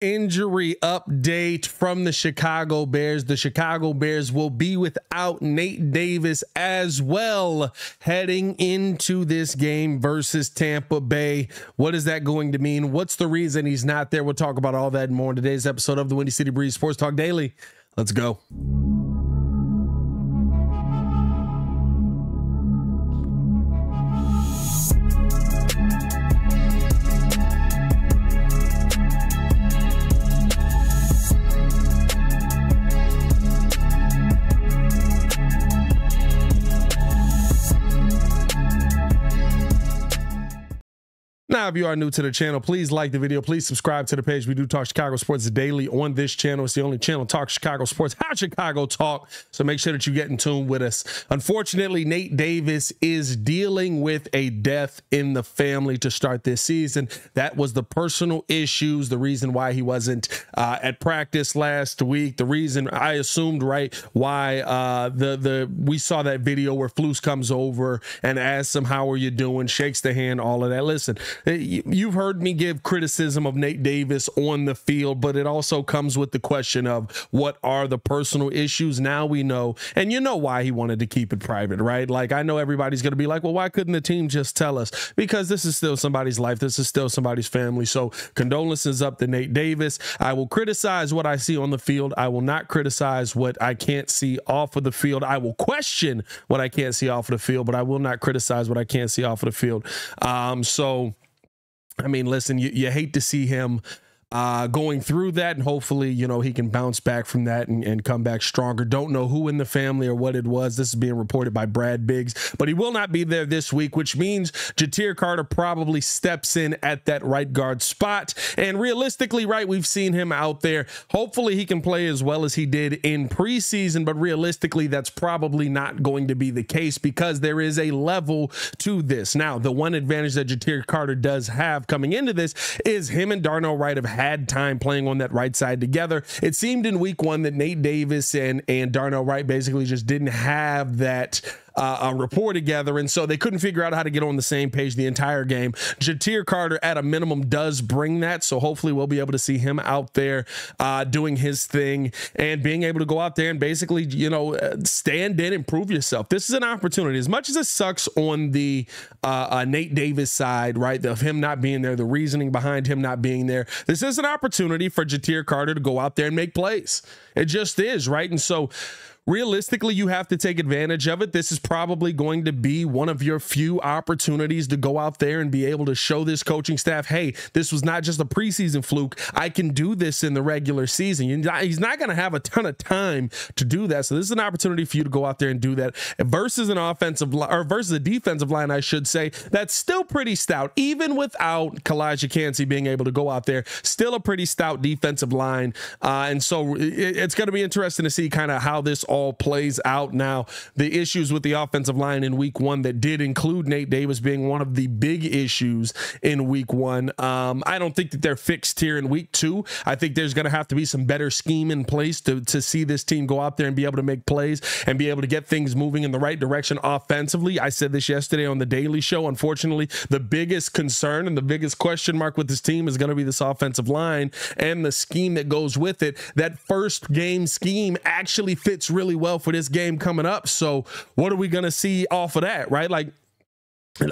Injury update from the Chicago Bears. The Chicago Bears will be without Nate Davis as well heading into this game versus Tampa Bay. What is that going to mean? What's the reason he's not there? We'll talk about all that and more in today's episode of the Windy City Breeze Sports Talk Daily. Let's go. Now, if you are new to the channel, please like the video. Please subscribe to the page. We do talk Chicago sports daily on this channel. It's the only channel talk Chicago sports, how Chicago talk. So make sure that you get in tune with us. Unfortunately, Nate Davis is dealing with a death in the family to start this season. That was the personal issues, the reason why he wasn't at practice last week. The reason I assumed, right, why we saw that video where Flus comes over and asks him, "How are you doing?" Shakes the hand, all of that. Listen. You've heard me give criticism of Nate Davis on the field, but it also comes with the question of what are the personal issues. Now we know, and you know why he wanted to keep it private, right? Like, I know everybody's going to be like, well, why couldn't the team just tell us? Because this is still somebody's life. This is still somebody's family. So condolences up to Nate Davis. I will criticize what I see on the field. I will not criticize what I can't see off of the field. I will question what I can't see off of the field, but I will not criticize what I can't see off of the field. I mean, listen, you hate to see him going through that, and hopefully, you know, he can bounce back from that and come back stronger. Don't know who in the family or what it was. This is being reported by Brad Biggs, but he will not be there this week, which means Ja'Tyre Carter probably steps in at that right guard spot. And realistically, right, we've seen him out there. Hopefully he can play as well as he did in preseason, but realistically, that's probably not going to be the case because there is a level to this. Now, the one advantage that Ja'Tyre Carter does have coming into this is him and Darnell Wright have had time playing on that right side together. It seemed in week one that Nate Davis and Darnell Wright basically just didn't have that rapport together, and so they couldn't figure out how to get on the same page the entire game. Ja'Tyre Carter at a minimum does bring that, so hopefully we'll be able to see him out there doing his thing and being able to go out there and basically, you know, stand in and prove yourself. This is an opportunity. As much as it sucks on the Nate Davis side, right, of him not being there, the reasoning behind him not being there, this is an opportunity for Ja'Tyre Carter to go out there and make plays. It just is, right? And so realistically, you have to take advantage of it. This is probably going to be one of your few opportunities to go out there and be able to show this coaching staff, hey, this was not just a preseason fluke. I can do this in the regular season. He's not going to have a ton of time to do that. So this is an opportunity for you to go out there and do that versus an offensive line, or versus a defensive line, I should say, that's still pretty stout, even without Kalijah Kancey being able to go out there. Still a pretty stout defensive line. And so it's going to be interesting to see kind of how this all plays out. Now, the issues with the offensive line in week one that did include Nate Davis being one of the big issues in week one. I don't think that they're fixed here in week two. I think there's going to have to be some better scheme in place to see this team go out there and be able to make plays and be able to get things moving in the right direction offensively. I said this yesterday on the Daily Show. Unfortunately, the biggest concern and the biggest question mark with this team is going to be this offensive line and the scheme that goes with it. That first game scheme actually fits really well for this game coming up. So what are we going to see off of that, right? Like,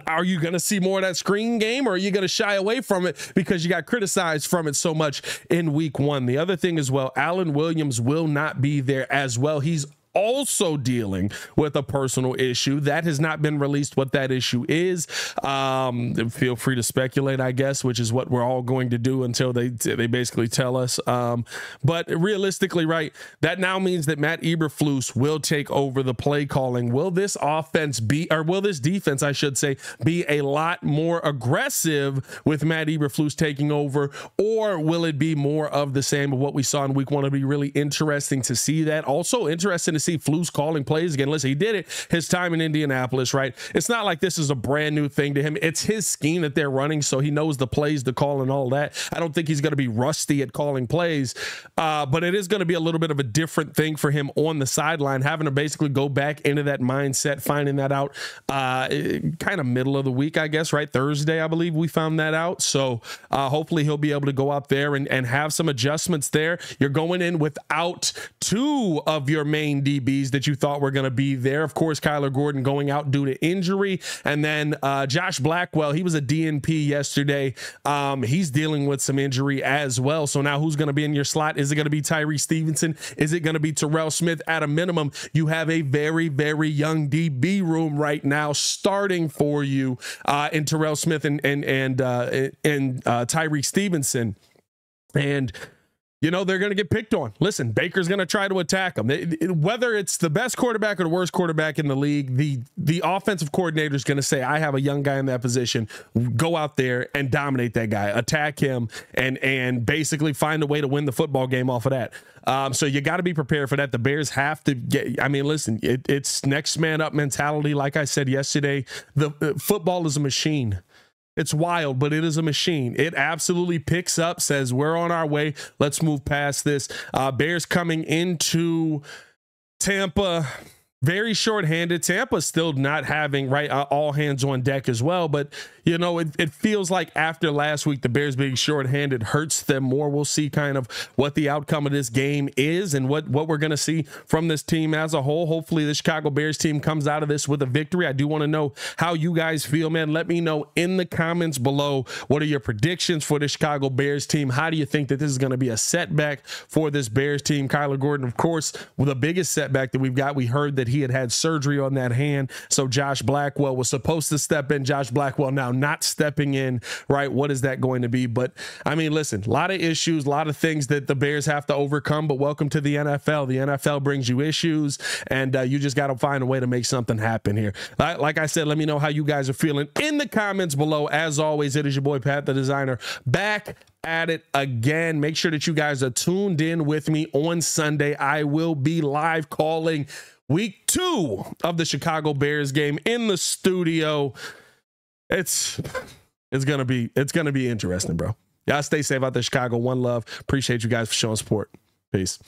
are you going to see more of that screen game, or are you going to shy away from it because you got criticized from it so much in week one? The other thing as well, Alan Williams will not be there as well. He's also dealing with a personal issue that has not been released what that issue is. Feel free to speculate, I guess, which is what we're all going to do until they basically tell us. But realistically, right, that now means that Matt Eberfleus will take over the play calling. Will this offense be, or will this defense, I should say, be a lot more aggressive with Matt Eberfleus taking over, or will it be more of the same of what we saw in week one? It'll be really interesting to see that. Also interesting to see Flus calling plays again. Listen, he did it his time in Indianapolis, right? It's not like this is a brand new thing to him. It's his scheme that they're running, so he knows the plays to call and all that. I don't think he's going to be rusty at calling plays, but it is going to be a little bit of a different thing for him on the sideline, having to basically go back into that mindset, finding that out kind of middle of the week, I guess, right? Thursday, I believe we found that out. So hopefully he'll be able to go out there and have some adjustments there. You're going in without two of your main DBs that you thought were going to be there. Of course, Kyler Gordon going out due to injury. And then Josh Blackwell, he was a DNP yesterday. He's dealing with some injury as well. So now who's going to be in your slot? Is it going to be Tyree Stevenson? Is it going to be Terrell Smith? At a minimum, you have a very, very young DB room right now starting for you in Terrell Smith and Tyree Stevenson. And you know, they're going to get picked on. Listen, Baker's going to try to attack them. Whether it's the best quarterback or the worst quarterback in the league, the offensive coordinator is going to say, I have a young guy in that position. Go out there and dominate that guy, attack him, and basically find a way to win the football game off of that. So you got to be prepared for that. The Bears have to get, I mean, listen, it's next man up mentality. Like I said yesterday, the football is a machine. It's wild, but it is a machine. It absolutely picks up, says we're on our way. Let's move past this. Bears coming into Tampa very shorthanded. Tampa still not having all hands on deck as well. But, you know, it feels like after last week, the Bears being shorthanded hurts them more. We'll see kind of what the outcome of this game is and what we're going to see from this team as a whole. Hopefully the Chicago Bears team comes out of this with a victory. I do want to know how you guys feel, man. Let me know in the comments below. What are your predictions for the Chicago Bears team? How do you think that this is going to be a setback for this Bears team? Kyler Gordon, of course, the biggest setback that we've got. We heard that he had surgery on that hand. So Josh Blackwell was supposed to step in. Josh Blackwell now not stepping in, right? What is that going to be? But I mean, listen, a lot of issues, a lot of things that the Bears have to overcome, but welcome to the NFL. The NFL brings you issues, and you just got to find a way to make something happen here. Like I said, let me know how you guys are feeling in the comments below. As always, it is your boy, Pat the Designer, back at it again. Make sure that you guys are tuned in with me on Sunday. I will be live calling Week 2 of the Chicago Bears game in the studio. It's gonna be interesting, bro. Y'all stay safe out there, Chicago. One love. Appreciate you guys for showing support. Peace.